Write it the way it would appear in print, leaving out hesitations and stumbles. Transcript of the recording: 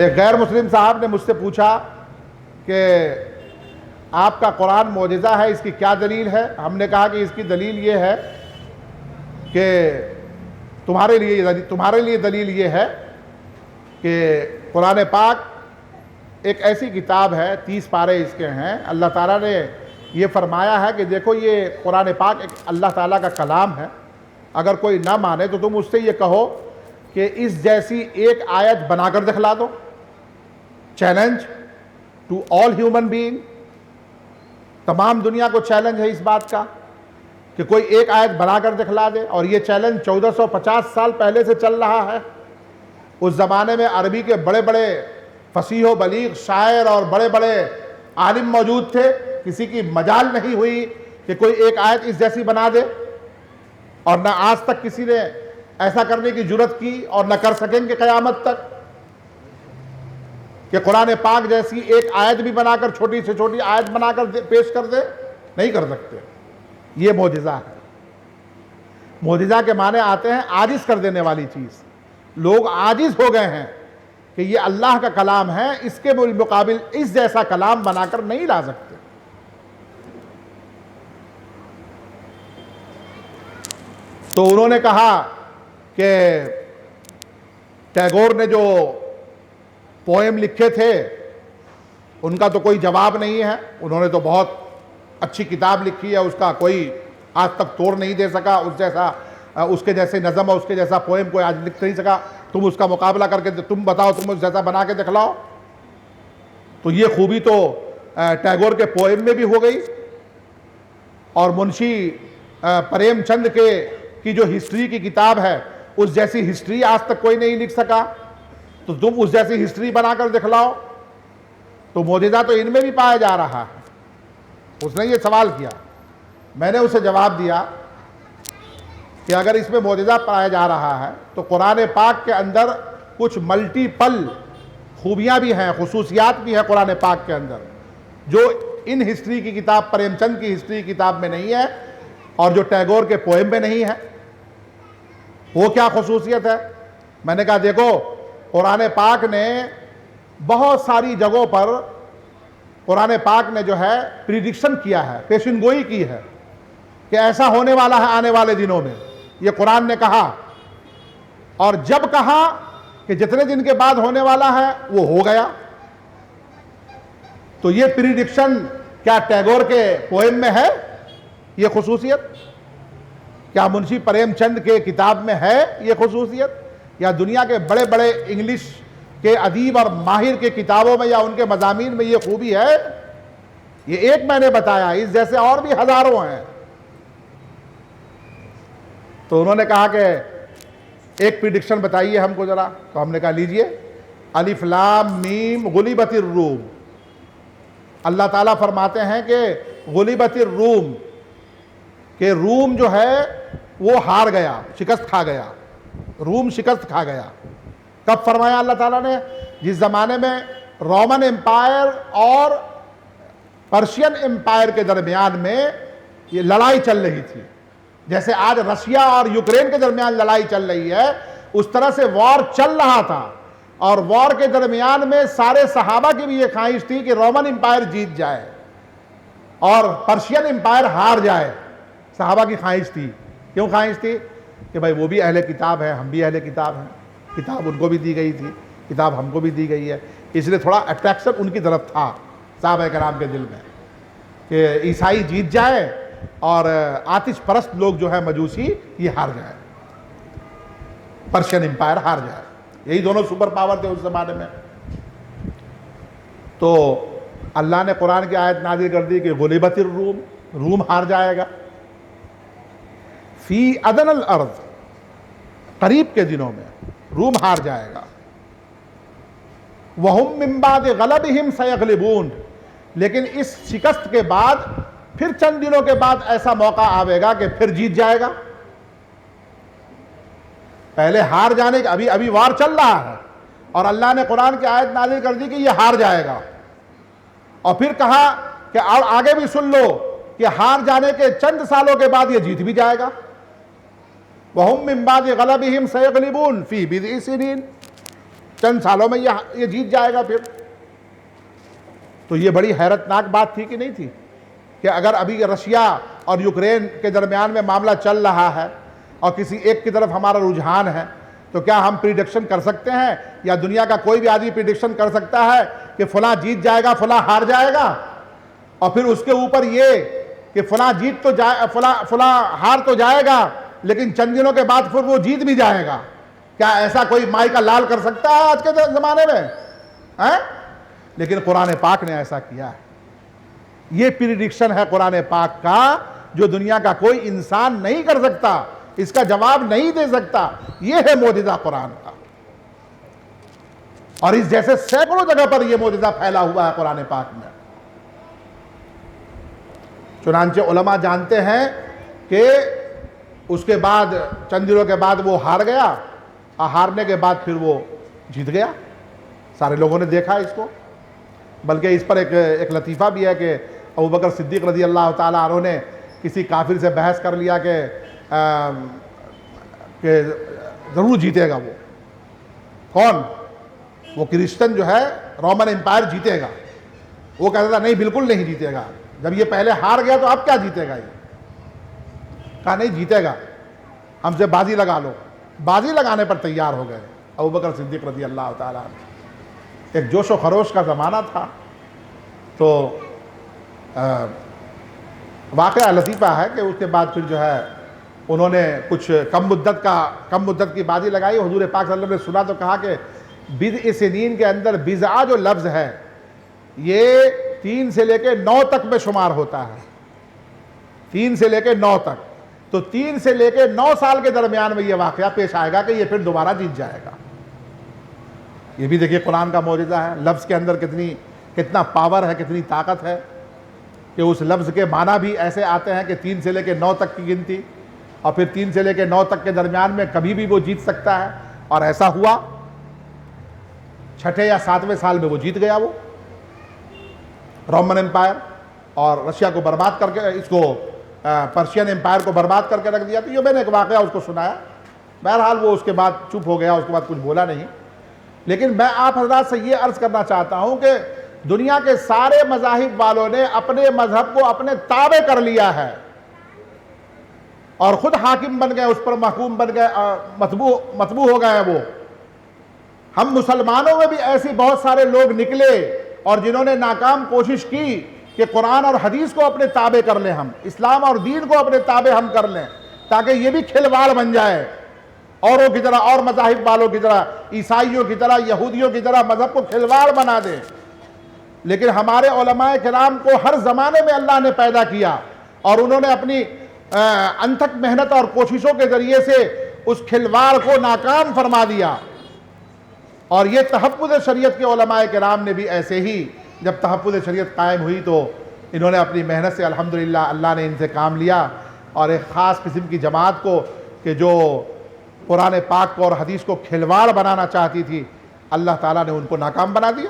ایک غیر مسلم صاحب نے مجھ سے پوچھا کہ آپ کا قرآن معجزہ ہے، اس کی کیا دلیل ہے؟ ہم نے کہا کہ اس کی دلیل یہ ہے کہ تمہارے لیے دلیل یہ ہے کہ قرآن پاک ایک ایسی کتاب ہے، 30 پارے اس کے ہیں۔ اللہ تعالیٰ نے یہ فرمایا ہے کہ دیکھو یہ قرآن پاک ایک اللہ تعالیٰ کا کلام ہے، اگر کوئی نہ مانے تو تم اس سے یہ کہو کہ اس جیسی ایک آیت بنا کر دکھلا دو۔ Challenge to all human being, تمام دنیا کو چیلنج ہے اس بات کا کہ کوئی ایک آیت بنا کر دکھلا دے، اور یہ چیلنج 1450 سال پہلے سے چل رہا ہے۔ اس زمانے میں عربی کے بڑے بڑے فصیح و بلیغ شاعر اور بڑے بڑے عالم موجود تھے، کسی کی مجال نہیں ہوئی کہ کوئی ایک آیت اس جیسی بنا دے، اور نہ آج تک کسی نے ایسا کرنے کی جرت کی اور نہ کر سکیں گے قیامت تک کہ قرآن پاک جیسی ایک آیت بھی بنا کر، چھوٹی سے چھوٹی آیت بنا کر پیش کر دے، نہیں کر سکتے۔ یہ معجزہ ہے۔ معجزہ کے معنی آتے ہیں عاجز کر دینے والی چیز۔ لوگ عاجز ہو گئے ہیں کہ یہ اللہ کا کلام ہے، اس کے مقابل اس جیسا کلام بنا کر نہیں لا سکتے۔ تو انہوں نے کہا کہ ٹیگور نے جو پوئم لکھے تھے ان کا تو کوئی جواب نہیں ہے، انہوں نے تو بہت اچھی کتاب لکھی ہے، اس کا کوئی آج تک توڑ نہیں دے سکا، اس کے جیسے نظم اور اس کے جیسا پوئم کوئی آج لکھ نہیں سکا۔ تم اس کا مقابلہ کر کے تم بتاؤ، تم اس جیسا بنا کے دکھلاؤ۔ تو یہ خوبی تو ٹیگور کے پوئم میں بھی ہو گئی، اور منشی پریم چند کی جو ہسٹری کی کتاب ہے اس جیسی ہسٹری آج تک کوئی نہیں لکھ سکا، تو تم اس جیسی ہسٹری بنا کر دکھلاؤ۔ تو معجزہ تو ان میں بھی پایا جا رہا ہے۔ اس نے یہ سوال کیا، میں نے اسے جواب دیا کہ اگر اس میں معجزہ پایا جا رہا ہے تو قرآن پاک کے اندر کچھ ملٹیپل خوبیاں بھی ہیں، خصوصیات بھی ہیں قرآن پاک کے اندر، جو ان ہسٹری کی کتاب، پریم چند کی ہسٹری کی کتاب میں نہیں ہے اور جو ٹیگور کے پوئم میں نہیں ہے۔ وہ کیا خصوصیت ہے؟ میں نے کہا دیکھو، قرآن پاک نے بہت ساری جگہوں پر قرآن پاک نے جو ہے پریڈکشن کیا ہے، پیشن گوئی کی ہے کہ ایسا ہونے والا ہے آنے والے دنوں میں۔ یہ قرآن نے کہا، اور جب کہا کہ جتنے دن کے بعد ہونے والا ہے وہ ہو گیا۔ تو یہ پریڈکشن کیا ٹیگور کے پوئم میں ہے یہ خصوصیت؟ کیا منشی پریم چند کے کتاب میں ہے یہ خصوصیت؟ یا دنیا کے بڑے بڑے انگلش کے ادیب اور ماہر کے کتابوں میں یا ان کے مضامین میں یہ خوبی ہے؟ یہ ایک میں نے بتایا، اس جیسے اور بھی ہزاروں ہیں۔ تو انہوں نے کہا کہ ایک پریڈکشن بتائیے ہم کو ذرا۔ تو ہم نے کہا لیجئے، الف لام میم غلبت الروم۔ اللہ تعالیٰ فرماتے ہیں کہ غلبت الروم، کہ روم جو ہے وہ ہار گیا، شکست کھا گیا، روم شکست کھا گیا۔ کب فرمایا اللہ تعالیٰ نے؟ جس زمانے میں رومن امپائر اور پرشین امپائر کے درمیان میں یہ لڑائی چل رہی تھی، جیسے آج رشیا اور یوکرین کے درمیان لڑائی چل رہی ہے، اس طرح سے وار چل رہا تھا، اور وار کے درمیان میں سارے صحابہ کی بھی یہ خواہش تھی کہ رومن امپائر جیت جائے اور پرشین امپائر ہار جائے۔ صحابہ کی خواہش تھی۔ کیوں خواہش تھی؟ کہ بھائی وہ بھی اہل کتاب ہے، ہم بھی اہل کتاب ہیں، کتاب ان کو بھی دی گئی تھی، کتاب ہم کو بھی دی گئی ہے، اس لیے تھوڑا اٹریکشن ان کی طرف تھا صحابہ کرام کے دل میں کہ عیسائی جیت جائے اور آتش پرست لوگ جو ہے مجوسی یہ ہار جائے، پرشین امپائر ہار جائے۔ یہی دونوں سپر پاور تھے اس زمانے میں۔ تو اللہ نے قرآن کی آیت نازل کر دی کہ غلبت الروم، روم ہار جائے گا، فی ادن الارض، قریب کے دنوں میں روم ہار جائے گا، وہم من بعد غلبہم سیغلبون، لیکن اس شکست کے بعد پھر چند دنوں کے بعد ایسا موقع آئے گا کہ پھر جیت جائے گا۔ پہلے ہار جانے کا، ابھی وار چل رہا ہے، اور اللہ نے قرآن کی آیت نازل کر دی کہ یہ ہار جائے گا، اور پھر کہا کہ اور آگے بھی سن لو کہ ہار جانے کے چند سالوں کے بعد یہ جیت بھی جائے گا۔ وَهُمْ مِنْ بَعْدِ غَلَبِهِمْ سَيَغْلِبُونَ فِي بِضْعِ سِنِينَ، چند سالوں میں یہ جیت جائے گا پھر. تو یہ بڑی حیرتناک بات تھی کہ نہیں تھی کہ اگر ابھی رشیا اور یوکرین کے درمیان میں معاملہ چل رہا ہے اور کسی ایک کی طرف ہمارا رجحان ہے تو کیا ہم پریڈکشن کر سکتے ہیں یا دنیا کا کوئی بھی آدمی پریڈکشن کر سکتا ہے کہ فلاں جیت جائے گا فلاں ہار جائے گا؟ اور پھر اس کے اوپر یہ کہ فلاں جیت تو جائے فلاں ہار تو جائے گا لیکن چند دنوں کے بعد پھر وہ جیت بھی جائے گا. کیا ایسا کوئی مائی کا لال کر سکتا ہے آج کے زمانے میں؟ لیکن قرآن پاک نے ایسا کیا ہے. یہ پریڈکشن ہے قرآن پاک کا جو دنیا کا کوئی انسان نہیں کر سکتا, اس کا جواب نہیں دے سکتا. یہ ہے معجزہ قرآن کا, اور اس جیسے سینکڑوں جگہ پر یہ معجزہ پھیلا ہوا ہے قرآن پاک میں. چنانچہ علماء جانتے ہیں کہ اس کے بعد چند دنوں کے بعد وہ ہار گیا, اور ہارنے کے بعد پھر وہ جیت گیا. سارے لوگوں نے دیکھا اس کو. بلکہ اس پر ایک لطیفہ بھی ہے کہ ابوبکر صدیق رضی اللہ تعالیٰ عنہ نے کسی کافر سے بحث کر لیا کہ ضرور جیتے گا وہ. کون؟ وہ کرسچن جو ہے رومن امپائر جیتے گا. وہ کہتا تھا نہیں بالکل نہیں جیتے گا, جب یہ پہلے ہار گیا تو اب کیا جیتے گا. یہ کہا نہیں جیتے گا, ہم سے بازی لگا لو. بازی لگانے پر تیار ہو گئے ابوبکر صدیق رضی اللہ تعالیٰ عنہ. ایک جوش و خروش کا زمانہ تھا. تو واقعہ لطیفہ ہے کہ اس کے بعد پھر جو ہے انہوں نے کچھ کم مدت کی بازی لگائی. حضور پاک صلی اللہ علیہ وسلم نے سنا تو کہا کہ بضع سنین کے اندر بضع جو لفظ ہے یہ 3 سے لے کے 9 تک میں شمار ہوتا ہے. 3 سے لے کے 9 تک. تو 3 سے لے کے 9 سال کے درمیان میں یہ واقعہ پیش آئے گا کہ یہ پھر دوبارہ جیت جائے گا. یہ بھی دیکھیے قرآن کا معجزہ ہے. لفظ کے اندر کتنا پاور ہے, کتنی طاقت ہے کہ اس لفظ کے معنی بھی ایسے آتے ہیں کہ 3 سے لے کے 9 تک کی گنتی, اور پھر 3 سے لے کے 9 تک کے درمیان میں کبھی بھی وہ جیت سکتا ہے. اور ایسا ہوا. 6 یا 7ویں سال میں وہ جیت گیا. وہ رومن امپائر اور رشیا کو برباد کر کے, اس کو پرشین امپائر کو برباد کر کے رکھ دیا. تو یہ میں نے ایک واقعہ اس کو سنایا. بہرحال وہ اس کے بعد چپ ہو گیا, اس کے بعد کچھ بولا نہیں. لیکن میں آپ حضرات سے یہ عرض کرنا چاہتا ہوں کہ دنیا کے سارے مذاہب والوں نے اپنے مذہب کو اپنے تابع کر لیا ہے اور خود حاکم بن گئے, اس پر محکوم بن گئے, متبوع ہو گئے ہیں وہ. ہم مسلمانوں میں بھی ایسی بہت سارے لوگ نکلے اور جنہوں نے ناکام کوشش کی کہ قرآن اور حدیث کو اپنے تابع کر لیں, ہم اسلام اور دین کو اپنے تابع ہم کر لیں, تاکہ یہ بھی کھلواڑ بن جائے اوروں کی طرح, اور مذاہب والوں کی طرح, عیسائیوں کی طرح, یہودیوں کی طرح مذہب کو کھلواڑ بنا دے. لیکن ہمارے علماء کرام کو ہر زمانے میں اللہ نے پیدا کیا اور انہوں نے اپنی انتھک محنت اور کوششوں کے ذریعے سے اس کھلواڑ کو ناکام فرما دیا. اور یہ تحفظ شریعت کے علماء کرام نے بھی ایسے ہی, جب تحفظ شریعت قائم ہوئی تو انہوں نے اپنی محنت سے الحمدللہ اللہ نے ان سے کام لیا, اور ایک خاص قسم کی جماعت کو کہ جو قرآن پاک کو اور حدیث کو کھلواڑ بنانا چاہتی تھی, اللہ تعالیٰ نے ان کو ناکام بنا دیا.